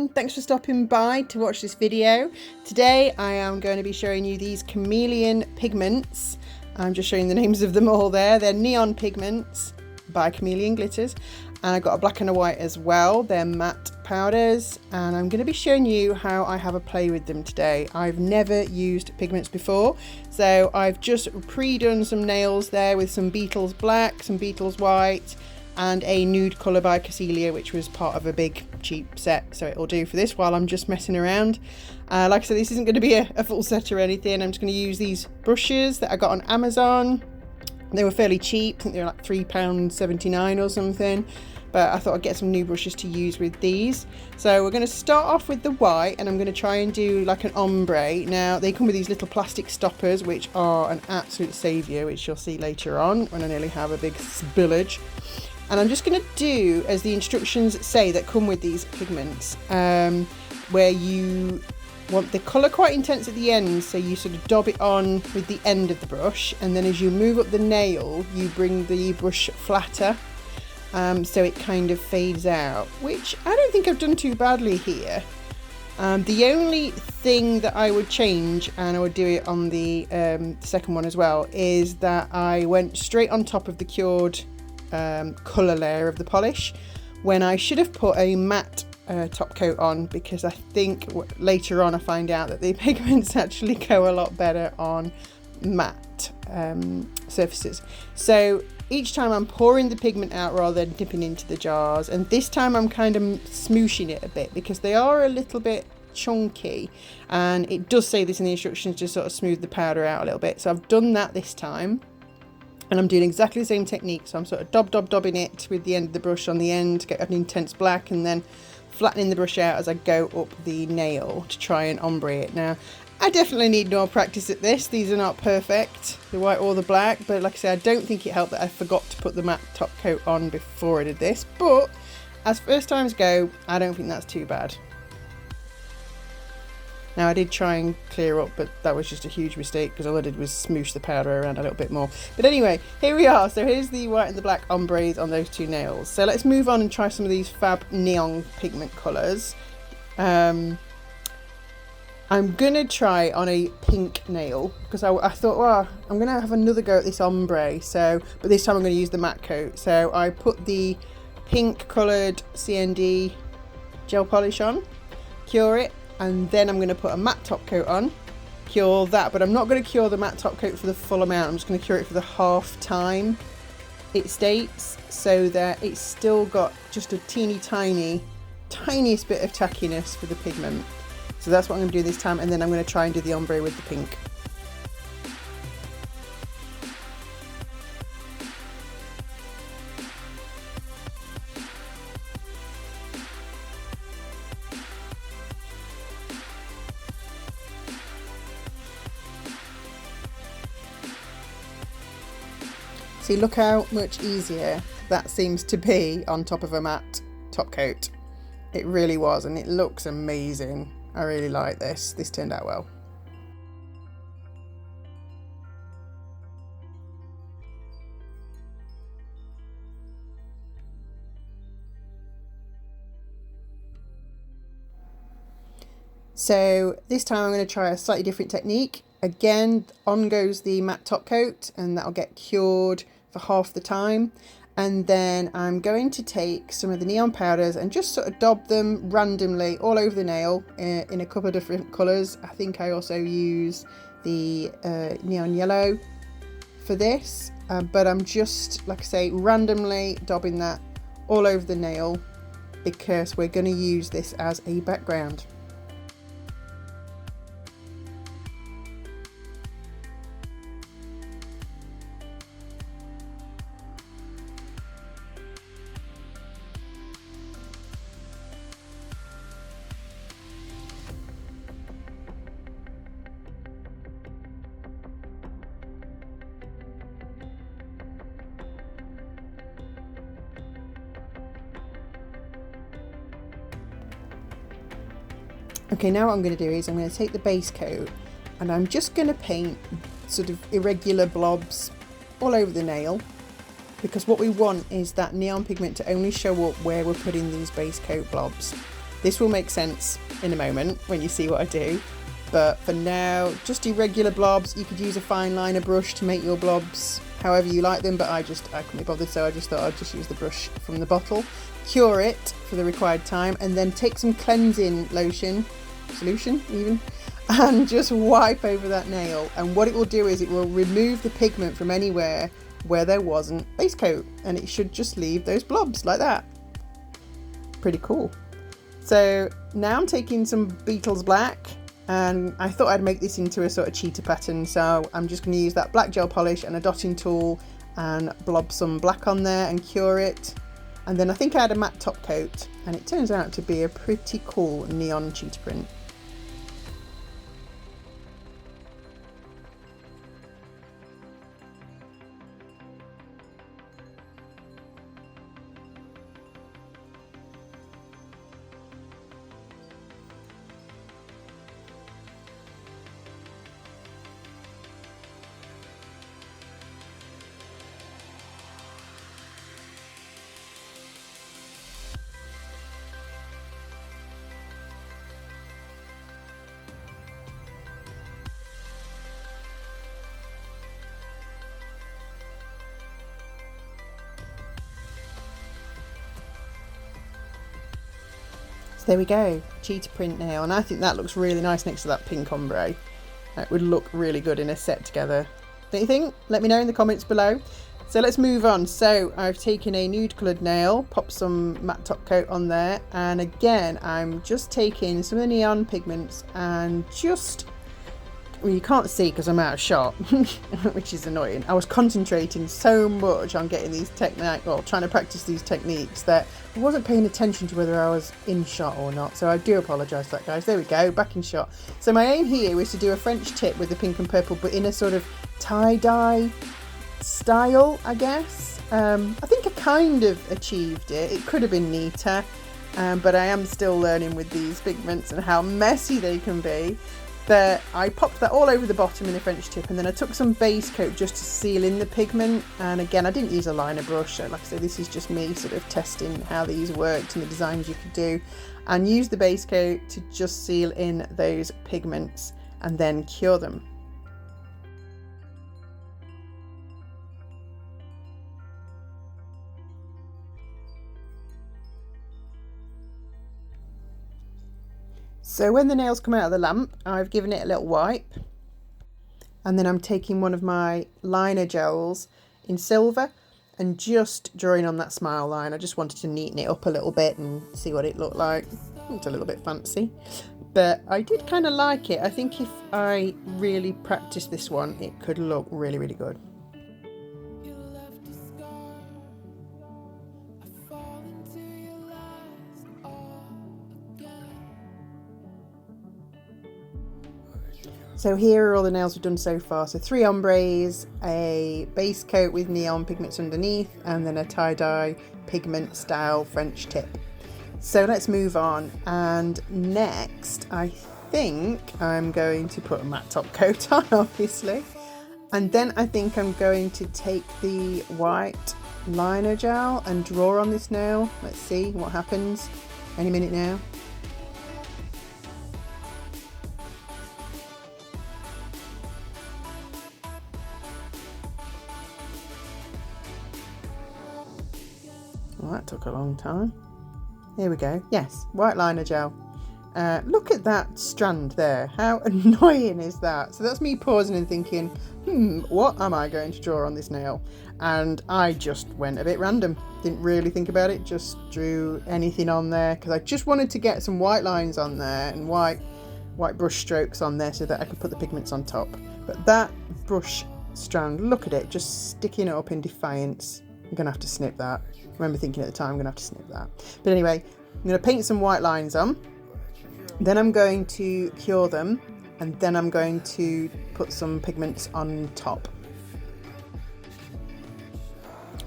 everyone, thanks for stopping by to watch this video. Today I am going to be showing you these Chameleon pigments. I'm just showing the names of them all there. They're neon pigments by Chameleon Glitters, and I've got a black and a white as well. They're matte powders, and I'm going to be showing you how I have a play with them today. I've never used pigments before, so I've just pre-done some nails there with some Beetles black, some Beetles white, and a nude colour by Coscelia, which was part of a big cheap set, so it'll do for this while I'm just messing around. Like I said, this isn't going to be a full set or anything. I'm just going to use these brushes that I got on Amazon. They were fairly cheap, I think they were like £3.79 or something, but I thought I'd get some new brushes to use with these. So we're going to start off with the white, and I'm going to try and do like an ombre. Now they come with these little plastic stoppers, which are an absolute saviour, which you'll see later on when I nearly have a big spillage. And I'm just going to do as the instructions say that come with these pigments, where you want the colour quite intense at the end, so you sort of dab it on with the end of the brush, and then as you move up the nail you bring the brush flatter, so it kind of fades out, which I don't think I've done too badly here. The only thing that I would change, and I would do it on the second one as well, is that I went straight on top of the cured colour layer of the polish when I should have put a matte top coat on, because I think later on I find out that the pigments actually go a lot better on matte surfaces. So each time I'm pouring the pigment out rather than dipping into the jars, and this time I'm kind of smooshing it a bit because they are a little bit chunky, and it does say this in the instructions to sort of smooth the powder out a little bit. So I've done that this time, and I'm doing exactly the same technique. So I'm sort of dobbing it with the end of the brush on the end to get an intense black, and then flattening the brush out as I go up the nail to try and ombre it. Now I definitely need more practice at this. These are not perfect, the white or the black, but like I said, I don't think it helped that I forgot to put the matte top coat on before I did this, but as first times go, I don't think that's too bad. Now I did try and clear up, but that was just a huge mistake because all I did was smoosh the powder around a little bit more. But anyway, here we are. So here's the white and the black ombres on those two nails. So let's move on and try some of these fab neon pigment colours. I'm going to try on a pink nail because I thought, well, I'm going to have another go at this ombre. But this time I'm going to use the matte coat. So I put the pink coloured CND gel polish on, cure it, and then I'm going to put a matte top coat on, cure that, but I'm not going to cure the matte top coat for the full amount. I'm just going to cure it for the half time it states, so that it's still got just a tiniest bit of tackiness for the pigment. So that's what I'm going to do this time, and then I'm going to try and do the ombre with the pink. See, look how much easier that seems to be on top of a matte top coat. It really was, and it looks amazing. I really like this. This turned out well. So this time I'm going to try a slightly different technique. Again, on goes the matte top coat, and that'll get cured for half the time. And then I'm going to take some of the neon powders and just sort of dab them randomly all over the nail in a couple of different colours. I think I also use the neon yellow for this, but I'm just, like I say, randomly dabbing that all over the nail because we're going to use this as a background. Okay, now what I'm going to do is I'm going to take the base coat, and I'm just going to paint sort of irregular blobs all over the nail, because what we want is that neon pigment to only show up where we're putting these base coat blobs. This will make sense in a moment when you see what I do. But for now, just do regular blobs. You could use a fine liner brush to make your blobs however you like them, but I couldn't be bothered, so I just thought I'd just use the brush from the bottle. Cure it for the required time, and then take some cleansing solution even, and just wipe over that nail. And what it will do is it will remove the pigment from anywhere where there wasn't base coat, and it should just leave those blobs like that. Pretty cool. So now I'm taking some Beetles black, and I thought I'd make this into a sort of cheetah pattern, so I'm just going to use that black gel polish and a dotting tool and blob some black on there and cure it. And then I think I had a matte top coat, and it turns out to be a pretty cool neon cheetah print. So there we go, cheetah print nail, and I think that looks really nice next to that pink ombre. That would look really good in a set together. Don't you think? Let me know in the comments below. So let's move on. So I've taken a nude coloured nail, popped some matte top coat on there, and again I'm just taking some of the neon pigments and just, well, you can't see because I'm out of shot, which is annoying. I was concentrating so much on getting these techniques, well, trying to practice these techniques, that I wasn't paying attention to whether I was in shot or not. So I do apologise for that, guys. There we go, back in shot. So my aim here was to do a French tip with the pink and purple, but in a sort of tie-dye style, I guess. I think I kind of achieved it. It could have been neater, but I am still learning with these pigments and how messy they can be. But I popped that all over the bottom in a French tip, and then I took some base coat just to seal in the pigment. And again, I didn't use a liner brush. Like I said, this is just me sort of testing how these worked and the designs you could do, and use the base coat to just seal in those pigments and then cure them. So when the nails come out of the lamp, I've given it a little wipe, and then I'm taking one of my liner gels in silver and just drawing on that smile line. I just wanted to neaten it up a little bit and see what it looked like. It's a little bit fancy, but I did kind of like it. I think if I really practice this one, it could look really, really good. So here are all the nails we've done so far. So 3 ombres, a base coat with neon pigments underneath, and then a tie-dye pigment style French tip. So let's move on. And next, I think I'm going to put a matte top coat on, obviously. And then I think I'm going to take the white liner gel and draw on this nail. Let's see what happens any minute now. Well, that took a long time. Here we go. Yes, white liner gel. Look at that strand there. How annoying is that? So that's me pausing and thinking, what am I going to draw on this nail? And I just went a bit random. Didn't really think about it. Just drew anything on there because I just wanted to get some white lines on there and white brush strokes on there so that I could put the pigments on top. But that brush strand, look at it, just sticking it up in defiance. I'm going to have to snip that. I remember thinking at the time I'm going to have to snip that. But anyway, I'm going to paint some white lines on. Then I'm going to cure them. And then I'm going to put some pigments on top.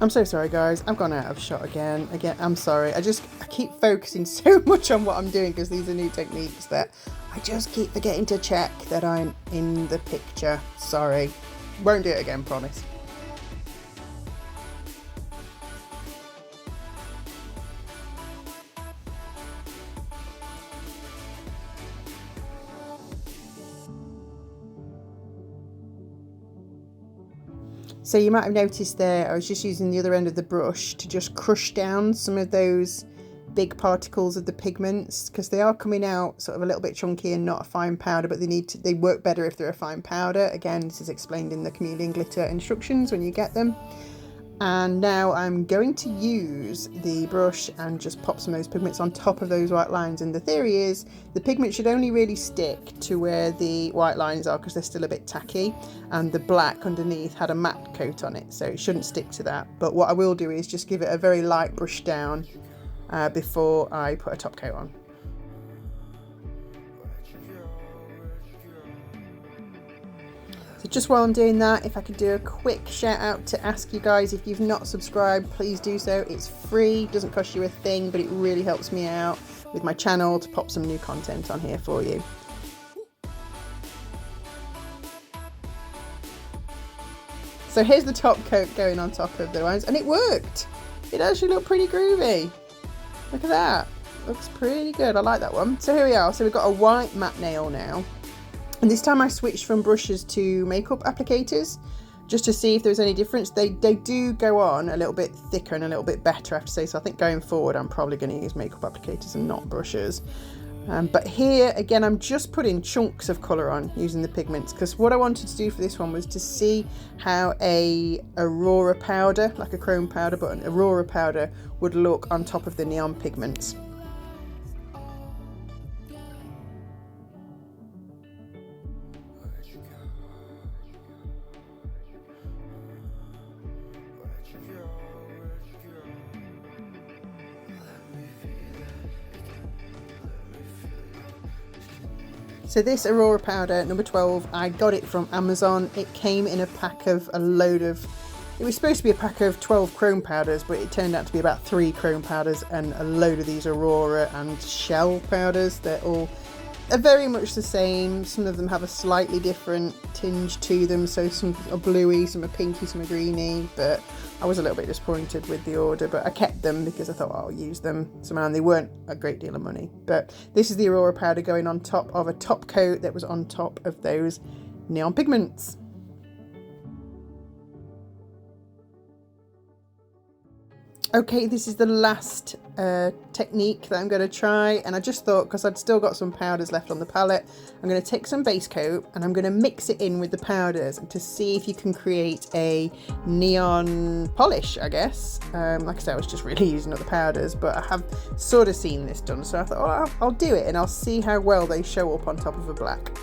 I'm so sorry, guys. I've gone out of shot again. I'm sorry. I keep focusing so much on what I'm doing because these are new techniques that I just keep forgetting to check that I'm in the picture. Sorry. Won't do it again, promise. So you might have noticed there, I was just using the other end of the brush to just crush down some of those big particles of the pigments, because they are coming out sort of a little bit chunky and not a fine powder, but they work better if they're a fine powder. Again, this is explained in the Chameleon Glitter instructions when you get them. And now I'm going to use the brush and just pop some of those pigments on top of those white lines. And the theory is the pigment should only really stick to where the white lines are, because they're still a bit tacky, and the black underneath had a matte coat on it, so it shouldn't stick to that. But what I will do is just give it a very light brush down before I put a top coat on. So just while I'm doing that, if I could do a quick shout out to ask you guys, if you've not subscribed, please do so. It's free, doesn't cost you a thing, but it really helps me out with my channel to pop some new content on here for you. So here's the top coat going on top of the lines, and it worked. It actually looked pretty groovy. Look at that, looks pretty good. I like that one. So here we are, so we've got a white matte nail now. And this time I switched from brushes to makeup applicators just to see if there's any difference. They do go on a little bit thicker and a little bit better, I have to say. So I think going forward I'm probably going to use makeup applicators and not brushes. But here again I'm just putting chunks of colour on using the pigments, because what I wanted to do for this one was to see how a aurora powder, like a chrome powder, but an aurora powder would look on top of the neon pigments. So this Aurora powder, number 12, I got it from Amazon. It came in a pack of a load of, it was supposed to be a pack of 12 chrome powders, but it turned out to be about 3 chrome powders and a load of these Aurora and shell powders. They're all very much the same. Some of them have a slightly different tinge to them, so some are bluey, some are pinky, some are greeny, but I was a little bit disappointed with the order, but I kept them because I thought, oh, I'll use them somehow, and they weren't a great deal of money. But this is the Aurora powder going on top of a top coat that was on top of those neon pigments. Okay, this is the last technique that I'm going to try, and I just thought, because I'd still got some powders left on the palette, I'm going to take some base coat and I'm going to mix it in with the powders to see if you can create a neon polish, I guess. Like I said, I was just really using up the powders, but I have sort of seen this done, so I thought, oh, I'll do it and I'll see how well they show up on top of a black.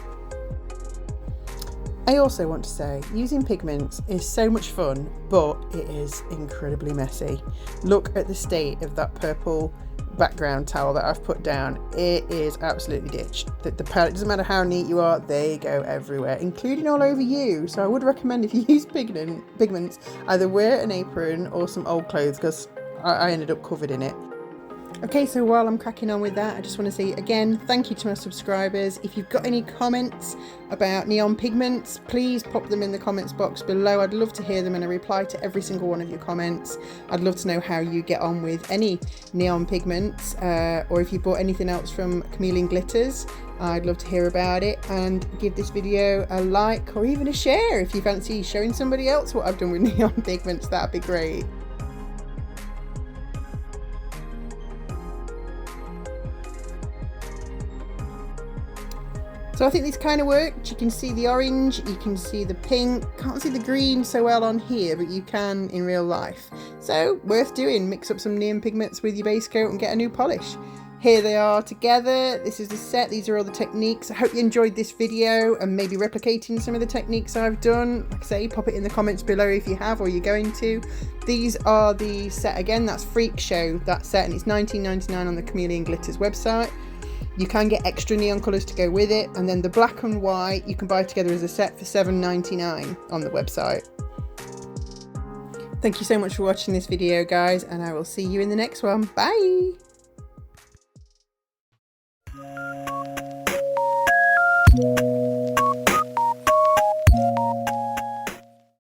I also want to say, using pigments is so much fun, but it is incredibly messy. Look at the state of that purple background towel that I've put down. It is absolutely ditched. The palette, doesn't matter how neat you are, they go everywhere, including all over you. So I would recommend, if you use pigments, either wear an apron or some old clothes, because I ended up covered in it. Okay, so while I'm cracking on with that, I just want to say again, thank you to my subscribers. If you've got any comments about neon pigments, please pop them in the comments box below. I'd love to hear them, and I reply to every single one of your comments. I'd love to know how you get on with any neon pigments, or if you bought anything else from Chameleon Glitters. I'd love to hear about it, and give this video a like or even a share if you fancy showing somebody else what I've done with neon pigments. That'd be great. So I think this kind of worked. You can see the orange, you can see the pink, can't see the green so well on here, but you can in real life. So worth doing, mix up some neon pigments with your base coat and get a new polish. Here they are together. This is the set, these are all the techniques. I hope you enjoyed this video and maybe replicating some of the techniques I've done. Like I say, pop it in the comments below if you have or you're going to. These are the set again, that's Freakshow, that set, and it's $19.99 on the Chameleon Glitters website. You can get extra neon colours to go with it, and then the black and white you can buy together as a set for $7.99 on the website. Thank you so much for watching this video, guys, and I will see you in the next one. Bye!